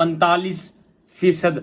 45%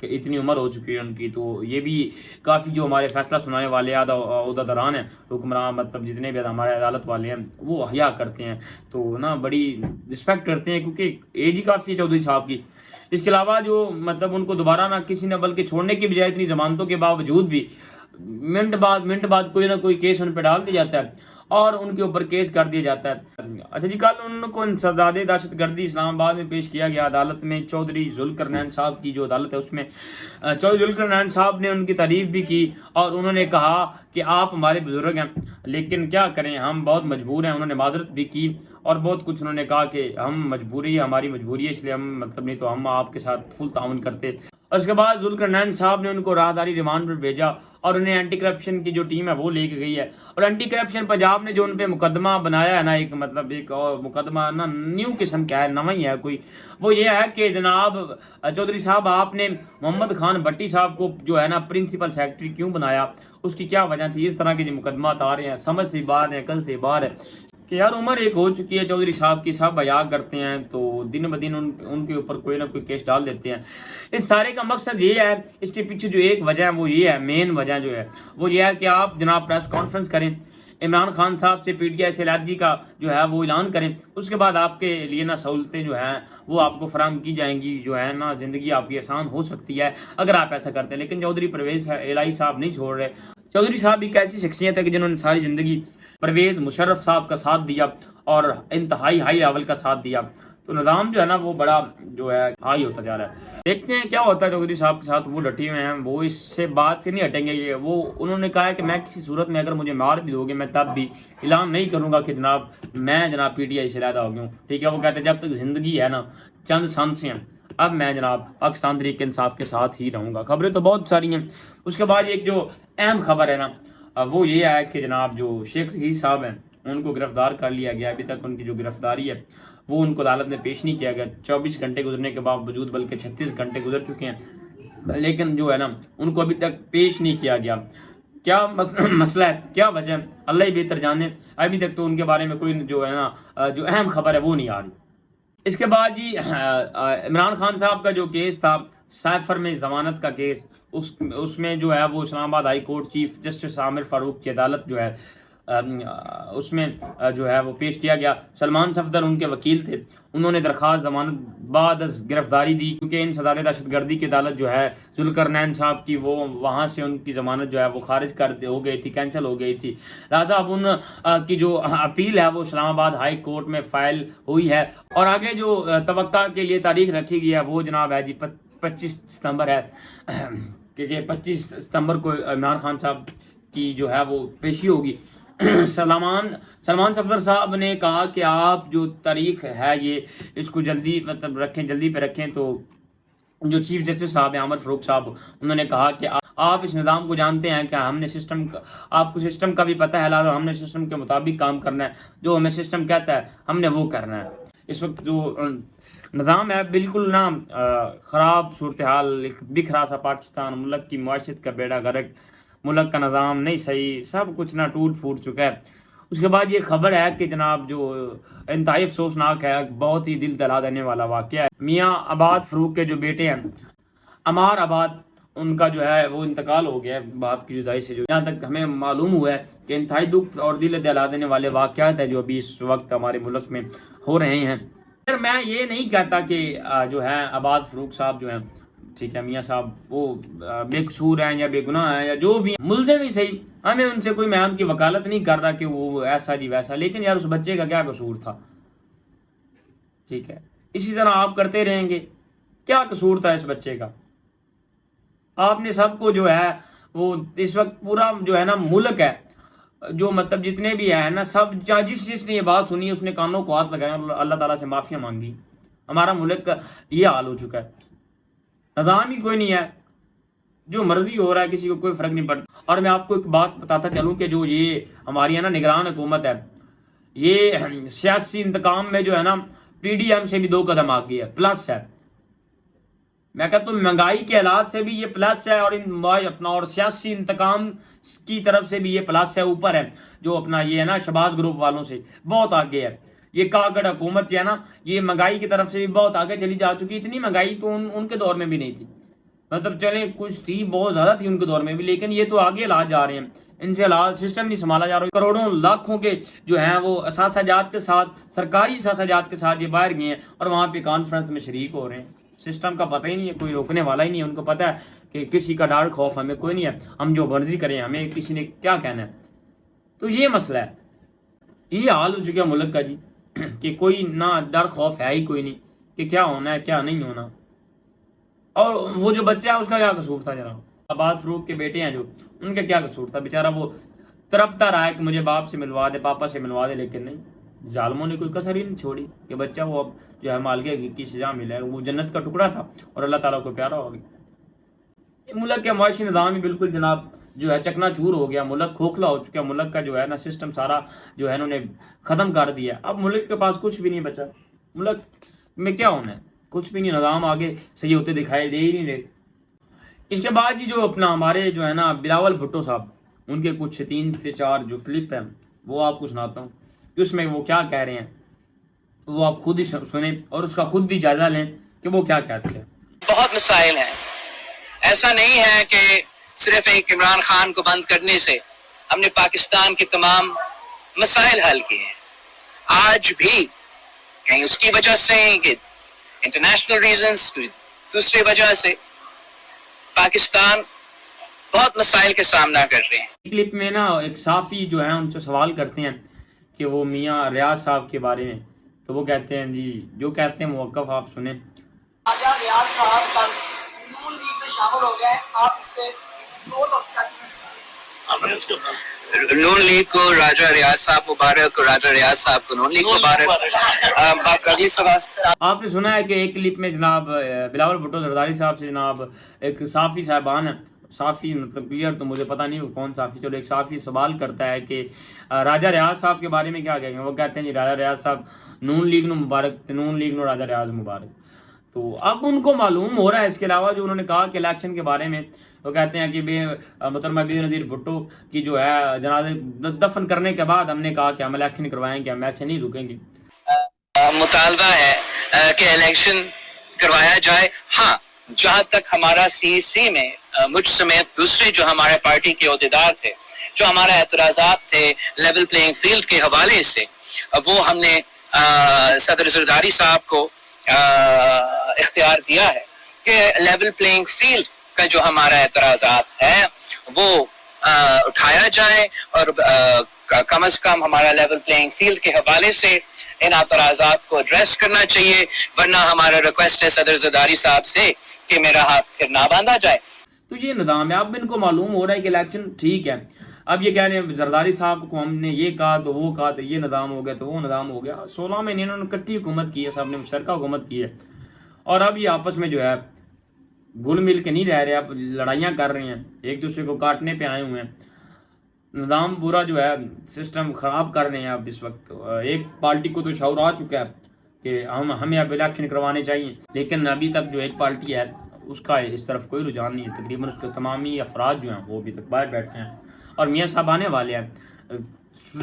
کہ اتنی عمر ہو چکی ہے ان کی، تو یہ بھی کافی جو ہمارے فیصلہ سنانے والے عہدیداران ہیں، حکمران مطلب جتنے بھی ہمارے عدالت والے ہیں، وہ حیا کرتے ہیں، تو نا بڑی رسپیکٹ کرتے ہیں، کیونکہ ایج ہی کافی ہے چودھری صاحب کی۔ اس کے علاوہ جو مطلب ان کو دوبارہ نہ کسی نے بلکہ چھوڑنے کی بجائے اتنی ضمانتوں کے باوجود بھی منٹ بعد کوئی نہ کوئی کیس ان پہ ڈال دیا جاتا ہے اور ان کے اوپر کیس کر دیا جاتا ہے۔ اچھا جی، کل ان کو انسداد دہشت گردی اسلام آباد میں پیش کیا گیا عدالت میں۔ چودھری ذوالقرنین صاحب کی جو عدالت ہے اس میں چودھری ذوالقرنین صاحب نے ان کی تعریف بھی کی اور انہوں نے کہا کہ آپ ہمارے بزرگ ہیں، لیکن کیا کریں، ہم بہت مجبور ہیں۔ انہوں نے معذرت بھی کی اور بہت کچھ انہوں نے کہا کہ ہم مجبوری ہے، ہماری مجبوری ہے، اس لیے ہم مطلب نہیں تو ہم آپ کے ساتھ فل تعاون کرتے۔ اور اس کے بعد ذوالقرنین صاحب نے ان کو راہداری ریمانڈ پر بھیجا اور انہیں اینٹی کرپشن کی جو ٹیم ہے وہ لے کے گئی ہے۔ اور اینٹی کرپشن پنجاب نے جو ان پہ مقدمہ بنایا ہے نا، ایک مطلب ایک اور مقدمہ نا نیو قسم کا ہے، نواں ہی ہے کوئی، وہ یہ ہے کہ جناب چودھری صاحب آپ نے محمد خان بھٹی صاحب کو جو ہے نا پرنسپل سیکرٹری کیوں بنایا، اس کی کیا وجہ تھی؟ اس طرح کے جو مقدمات آ رہے ہیں، سمجھ سے باہر ہیں، کل سے باہر ہے کہ یار عمر ایک ہو چکی ہے چودھری صاحب کی، سب حیا کرتے ہیں تو دن بدن ان کے اوپر کوئی نہ کوئی کیس ڈال دیتے ہیں۔ اس سارے کا مقصد یہ ہے، اس کے پیچھے جو ایک وجہ ہے وہ یہ ہے، مین وجہ جو ہے وہ یہ ہے کہ آپ جناب پریس کانفرنس کریں، عمران خان صاحب سے پی ٹی آئی سے علیحدگی کا جو ہے وہ اعلان کریں، اس کے بعد آپ کے لیے نا سہولتیں جو ہیں وہ آپ کو فراہم کی جائیں گی، جو ہے نا زندگی آپ کی آسان ہو سکتی ہے اگر آپ ایسا کرتے ہیں۔ لیکن چودھری پرویز الہی صاحب نہیں چھوڑ رہے۔ چودھری صاحب ایک ایسی شخصیت ہے کہ جنہوں نے ساری زندگی پرویز مشرف صاحب کا ساتھ دیا اور انتہائی ہائی لیول کا ساتھ دیا، تو نظام جو ہے نا وہ بڑا جو ہے ہائی ہوتا جا رہا ہے۔ دیکھتے ہیں کیا ہوتا ہے چودھری صاحب کے ساتھ، وہ ڈٹے ہوئے ہیں، وہ اس سے بات سے نہیں ہٹیں گے۔ یہ وہ انہوں نے کہا ہے کہ میں کسی صورت میں اگر مجھے مار بھی دو گے میں تب بھی اعلان نہیں کروں گا کہ جناب میں جناب پی ٹی آئی سے علیحدہ ہو گیا ہوں، ٹھیک ہے۔ وہ کہتے ہیں جب تک زندگی ہے نا چند سانسیں ہیں، اب میں جناب پاکستان تحریک انصاف کے ساتھ ہی رہوں گا۔ خبریں تو بہت ساری ہیں۔ اس کے بعد ایک جو اہم خبر ہے نا وہ یہ ہے کہ جناب جو شیخ رشید صاحب ہیں ان کو گرفتار کر لیا گیا۔ ابھی تک ان کی جو گرفتاری ہے وہ ان کو عدالت میں پیش نہیں کیا گیا، 24 گھنٹے گزرنے کے باوجود، بلکہ 36 گھنٹے گزر چکے ہیں، لیکن جو ہے نا ان کو ابھی تک پیش نہیں کیا گیا۔ کیا مسئلہ ہے، کیا وجہ ہے، اللہ ہی بہتر جانے۔ ابھی تک تو ان کے بارے میں کوئی جو ہے نا جو اہم خبر ہے وہ نہیں آ رہی۔ اس کے بعد جی عمران خان صاحب کا جو کیس تھا سائفر میں ضمانت کا کیس، اس میں جو ہے وہ اسلام آباد ہائی کورٹ چیف جسٹس عامر فاروق کی عدالت جو ہے اس میں جو ہے وہ پیش کیا گیا۔ سلمان صفدر ان کے وکیل تھے، انہوں نے درخواست ضمانت بعد از گرفتاری دی، کیونکہ انسداد دہشت گردی کی عدالت جو ہے ذوالقرنین صاحب کی وہ وہاں سے ان کی ضمانت جو ہے وہ خارج ہو گئی تھی، کینسل ہو گئی تھی، لہٰذا اب ان کی جو اپیل ہے وہ اسلام آباد ہائی کورٹ میں فائل ہوئی ہے اور آگے جو توقع کے لیے تاریخ رکھی گئی ہے وہ جناب ہے جی 25 ستمبر ہے، کیونکہ 25 ستمبر کو عمران خان صاحب کی جو ہے وہ پیشی ہوگی۔ سلمان صفدر صاحب نے کہا کہ آپ جو تاریخ ہے یہ اس کو جلدی مطلب رکھیں، جلدی پہ رکھیں۔ تو جو چیف جسٹس صاحب ہیں عامر فاروق صاحب، انہوں نے کہا کہ آپ اس نظام کو جانتے ہیں کہ ہم نے سسٹم، آپ کو سسٹم کا بھی پتہ ہے، لہٰذا ہم نے سسٹم کے مطابق کام کرنا ہے، جو ہمیں سسٹم کہتا ہے ہم نے وہ کرنا ہے۔ اس وقت جو نظام ہے بالکل نا خراب صورتحال، ایک بکھرا سا پاکستان، ملک کی معیشت کا بیڑا غرق، ملک کا نظام نہیں صحیح، سب کچھ نہ ٹوٹ پھوٹ چکا ہے۔ اس کے بعد یہ خبر ہے کہ جناب جو انتہائی افسوسناک ہے، بہت ہی دل دہلا دینے والا واقعہ ہے، میاں عباد فروق کے جو بیٹے ہیں عمار عباد، ان کا جو ہے وہ انتقال ہو گیا ہے باپ کی جدائی سے۔ جو یہاں تک ہمیں معلوم ہوا ہے کہ انتہائی دکھ اور دل دہلا دینے والے واقعات ہیں جو ابھی اس وقت ہمارے ملک میں ہو رہے ہیں۔ میں یہ نہیں کہتا کہ جو ہے عباد فروق صاحب جو ہیں، ٹھیک ہے، میاں صاحب وہ بے قصور ہیں یا بے گناہ ہیں یا جو بھی ہیں، ملزم ہی صحیح، ہمیں ان سے کوئی، میں ان کی وکالت نہیں کر رہا کہ وہ ایسا جی ویسا، لیکن یار اس بچے کا کیا قصور تھا؟ ٹھیک ہے، اسی طرح آپ کرتے رہیں گے، کیا قصور تھا اس بچے کا؟ آپ نے سب کو جو ہے وہ اس وقت پورا جو ہے نا ملک ہے جو مطلب جتنے بھی ہیں نا سب، جس نے یہ بات سنی اس نے کانوں کو ہاتھ لگایا اور اللہ تعالیٰ سے معافیاں مانگی۔ ہمارا ملک کا یہ حال ہو چکا ہے، نظام ہی کوئی نہیں ہے، جو مرضی ہو رہا ہے، کسی کو کوئی فرق نہیں پڑتا۔ اور میں آپ کو ایک بات بتاتا چلوں کہ جو یہ ہماری ہے نا نگران حکومت ہے، یہ سیاسی انتقام میں جو ہے نا پی ڈی ایم سے بھی 2 قدم آگے ہے، پلس ہے۔ میں کہتا ہوں مہنگائی کے حالات سے بھی یہ پلس ہے، اور اپنا اور سیاسی انتقام کی طرف سے بھی یہ پلس ہے، اوپر ہے۔ جو اپنا یہ ہے نا شہباز گروپ والوں سے بہت آگے ہے یہ کاگڑ حکومت جو ہے نا، یہ مہنگائی کی طرف سے بھی بہت آگے چلی جا چکی۔ اتنی مہنگائی تو ان کے دور میں بھی نہیں تھی، مطلب چلیں کچھ تھی، بہت زیادہ تھی ان کے دور میں بھی، لیکن یہ تو آگے حالات جا رہے ہیں، ان سے حالات سسٹم نہیں سنبھالا جا رہا، کروڑوں لاکھوں کے جو ہیں وہ اساتذہ جات کے ساتھ، سرکاری اساتذہ جات کے ساتھ یہ باہر گئے ہیں اور وہاں پہ کانفرنس میں شریک ہو رہے ہیں. سسٹم کا پتہ ہی نہیں ہے، کوئی روکنے والا ہی نہیں ہے، ان کو پتہ ہے کہ کسی کا ڈر خوف ہمیں کوئی نہیں ہے، ہم جو مرضی کریں، ہمیں کسی نے کیا کہنا ہے. تو یہ مسئلہ ہے، یہ حال ہو چکا ملک کا جی کہ کوئی نہ ڈر خوف ہے ہی کوئی نہیں کہ کیا ہونا ہے کیا نہیں ہونا. اور وہ جو بچہ ہے اس کا کیا قصور تھا جناب؟ آباد فروخ کے بیٹے ہیں جو، ان کا کیا قصور تھا؟ بیچارہ وہ تڑپتا رہا ہے کہ مجھے باپ سے ملوا دے، پاپا سے ملوا دے، لیکن نہیں، ظالموں نے کوئی کسر ہی نہیں چھوڑی کہ بچہ وہ اب جو ہے مالکے کی سزا ملا ہے. وہ جنت کا ٹکڑا تھا اور اللہ تعالیٰ کو پیارا ہو گیا. یہ ملک کا معاشی نظام ہی بالکل جناب جو ہے چکنا چور ہو گیا، ملک کھوکھلا ہو چکا، ملک کا جو ہے نا سسٹم سارا جو ہے انہوں نے ختم کر دیا. اب ملک کے پاس کچھ بھی نہیں بچا، ملک میں کیا ہونا ہے؟ کچھ بھی نہیں، نظام آگے صحیح ہوتے دکھائی دے ہی نہیں رہے. اس کے بعد جی جو اپنا ہمارے جو ہے نا بلاول بھٹو صاحب، ان کے کچھ 3 سے 4 جو کلپ ہیں وہ آپ کو سناتا ہوں کہ اس میں وہ کیا کہہ رہے ہیں، وہ آپ خود ہی سنیں اور اس کا خود بھی جائزہ لیں کہ وہ کیا کہتے ہیں. بہت مسائل ہیں، ایسا نہیں ہے کہ صرف ایک عمران خان کو بند کرنے سے ہم نے پاکستان کے تمام مسائل حل کیے ہیں. آج بھی کہیں اس کی وجہ سے کہ انٹرنیشنل ریزنز، دوسری وجہ سے پاکستان بہت مسائل کے سامنا کر رہے ہیں. کلپ میں نا ایک صحافی جو ہے ان سے سوال کرتے ہیں کہ وہ میاں ریاض صاحب کے بارے میں، تو وہ کہتے ہیں جی جو کہتے ہیں موقف آپ سنیں. راجہ ریاض صاحب کا نون لیگ میں شامل ہو گئے، آپ اس پہ نون لیگ کو راجہ ریاض صاحب مبارک اور راجہ ریاض صاحب کو نون لیگ مبارک. اگلی سوال آپ نے سنا ہے کہ ایک کلپ میں جناب بلاول بھٹو زرداری صاحب سے جناب ایک صحافی صاحبان ہے، صحافی مطلب کلیئر تو مجھے پتہ نہیں وہ کون صحافی، چلو ایک صحافی سوال کرتا ہے کہ راجہ ریاض صاحب کے بارے میں کیا کہیں گے. وہ کہتے ہیں جی راجہ ریاض صاحب نون لیگ نو مبارک، نون لیگ نو راجہ ریاض مبارک. تو اب ان کو معلوم ہو رہا ہے اس کے علاوہ جو انہوں نے کہا کہ الیکشن کے بارے میں، وہ کہتے ہیں کہ محترمہ بے نظیر بھٹو کی جو ہے جنازے دفن کرنے کے بعد ہم نے کہا کہ ہم الیکشن کروائیں گے، ہم ایسے نہیں رکیں گے. مطالبہ ہے کہ الیکشن کروایا جائے. ہاں، جہاں تک ہمارا سی سی میں مجھ سمیت دوسرے جو ہمارے پارٹی کے عہدیدار تھے، جو ہمارے اعتراضات تھے لیول پلینگ فیلڈ کے حوالے سے، وہ ہم نے صدر زرداری صاحب کو اختیار دیا ہے کہ لیول پلینگ فیلڈ کا جو ہمارا اعتراضات ہے وہ اٹھایا جائے اور کم از کم ہمارا لیول پلینگ فیلڈ کے حوالے سے ان اعتراضات کو ایڈریس کرنا چاہیے. ورنہ ہمارا ریکویسٹ ہے صدر زرداری صاحب سے کہ میرا ہاتھ پھر نہ باندھا جائے. تو یہ نظام ہے. اب ان کو معلوم ہو رہا ہے کہ الیکشن ٹھیک ہے، اب یہ کہہ رہے ہیں زرداری صاحب کو ہم نے یہ کہا تو وہ کہا، تو یہ نظام ہو گیا تو وہ نظام ہو گیا. 16 میں انہوں نے کٹھی حکومت کی ہے، سب نے مشترکہ حکومت کی ہے، اور اب یہ آپس میں جو ہے گل مل کے نہیں رہ رہے، اب لڑائیاں کر رہے ہیں، ایک دوسرے کو کاٹنے پہ آئے ہوئے ہیں. نظام پورا جو ہے سسٹم خراب کر رہے ہیں. اب اس وقت ایک پارٹی کو تو شعور آ چکا ہے کہ ہمیں اب الیکشن کروانے چاہیے، لیکن ابھی تک جو ایک پارٹی ہے اس کا اس طرف کوئی رجحان نہیں ہے. تقریباً اس کے تمامی افراد جو ہیں وہ ابھی تک باہر بیٹھے ہیں اور میاں صاحب آنے والے ہیں.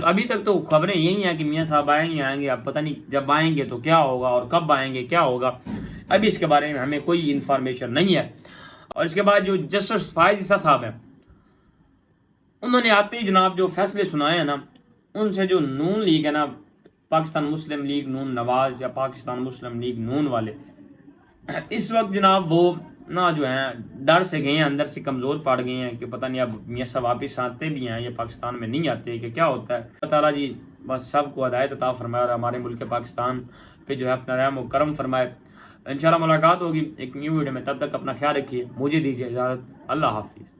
ابھی تک تو خبریں یہی ہیں کہ میاں صاحب آئیں گے، اب پتہ نہیں جب آئیں گے تو کیا ہوگا اور کب آئیں گے کیا ہوگا، ابھی اس کے بارے میں ہمیں کوئی انفارمیشن نہیں ہے. اور اس کے بعد جو جسٹس فائز عیسیٰ صاحب ہیں، انہوں نے آتے ہی جناب جو فیصلے سنائے ہیں نا، ان سے جو نون لیگ ہے نا، پاکستان مسلم لیگ نون نواز یا پاکستان مسلم لیگ نون والے، اس وقت جناب وہ نا جو ہیں ڈر سے گئے ہیں، اندر سے کمزور پڑ گئے ہیں کہ پتہ نہیں اب میاں صاحب واپس آتے بھی ہیں یا پاکستان میں نہیں آتے کہ کیا ہوتا ہے. اللہ تعالیٰ جی بس سب کو ہدایت عطا فرمائے اور ہمارے ملک پاکستان پہ جو ہے اپنا رحم و کرم فرمائے. انشاءاللہ ملاقات ہوگی ایک نیو ویڈیو میں، تب تک اپنا خیال رکھیے. مجھے دیجیے اجازت. اللہ حافظ.